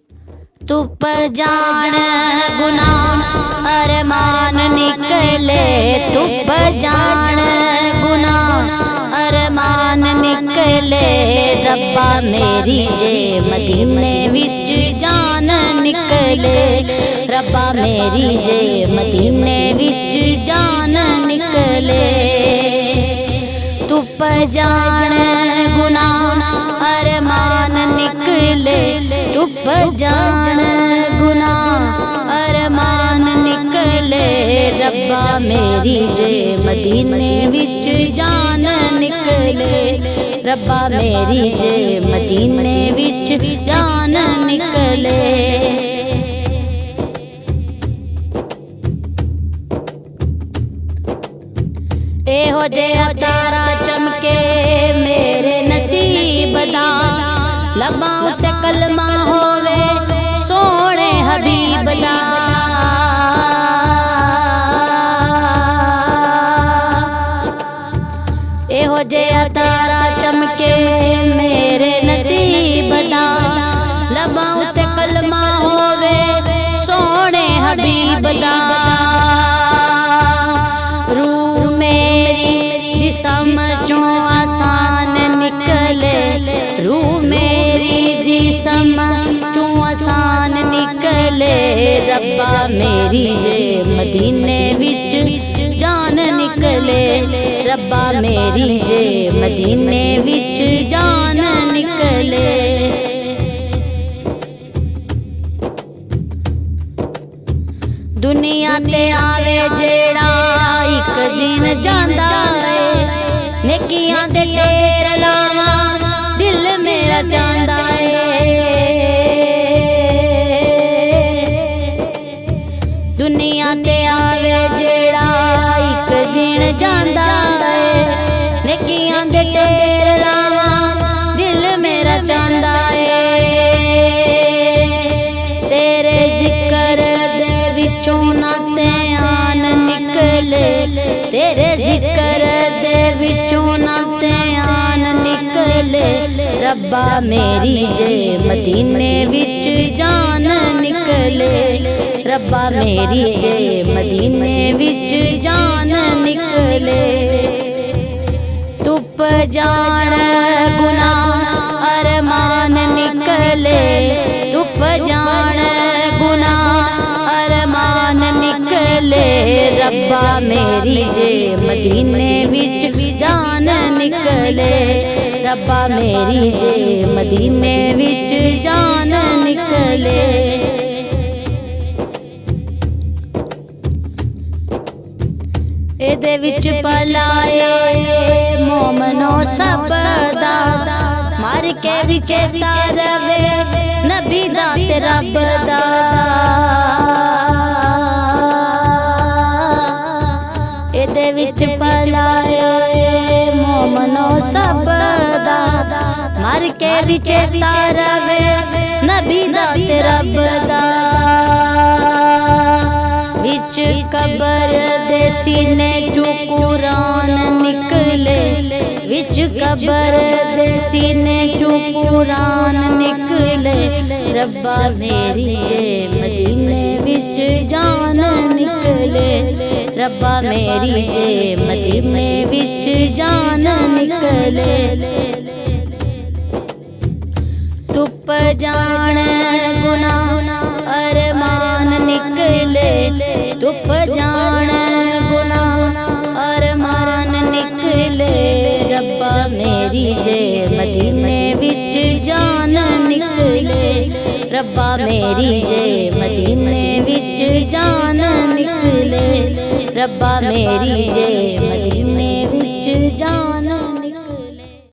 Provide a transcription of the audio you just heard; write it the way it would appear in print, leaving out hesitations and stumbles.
तुप जान गुनाह अरमान निकले, तुप जान गुनाह अरमान निकले। रब्बा मेरी जे मदीने विच जान निकले, रब्बा मेरी जे मदीने विच जान निकले। तुप जान गुनाह अरमान निकले, तुप जान गुनाह अरमान निकले। रब्बा मेरी जे मदीने विच जान निकले, रब्बा मेरी जे मदीने विच जान निकले। एहो जिहा तारा चमके मेरे नसीब दा, लबां ते कलमा होवे सोने हबीब दा। एहो जिहा तारा चमके मेरे नसीब दा, लबां ते कलमा होवे सोने हबीब दा। जिस्म चों आसान निकले, रूह मेरी जिस्म चों आसान निकले। रब्बा मेरी जे मदीने विच जान निकले, रब्बा मेरी जे मदीने विच जान निकले। दुनिया ते आवे जेड़ा इक दिन जांदा है, नेकियां दे ढेर लावां दिल मेरा चांदा है। दुनिया ते आवे जेड़ा इक दिन जांदा है, नेकियां दे ढेर लावां दिल मेरा चांदा है। तेरे जिक्र दे विचों नाते आन निकले, तेरे जिक्र दे विचों नाते आन निकले। रब्बा मेरी जे मदीने विच जान निकले, रब्बा मेरी जे मदीने विच जान निकले। तुप जान गुनाह अरमान निकले, तुप जान गुनाह अरमान निकले। रब्बा मेरी जे मदीने विच जान निकले, रब्बा मेरी जे मदीने विच जान निकले। एदे विच भलाए मोमनो सब दा, मर के भी चेता रवे नबी दा ते रब दा। एदे विच भलाए मोमनो सब दा, मर के भी चेता रवे नबी दा ते रब दा। विच कबर दे सीने चों कुरान निकले, विच कबर दे सीने चों कुरान निकले। रब्बा मेरी जे मदीने विच जान निकले, रब्बा मेरी जे मदीने विच जान निकले। तुप जान गुनाह अरमान निकले, तुप जान गुनाह अरमान निकले। रब्बा मेरी जे मदीने विच जान निकले, रब्बा मेरी जे मदीने विच जान निकले, रब्बा मेरी जे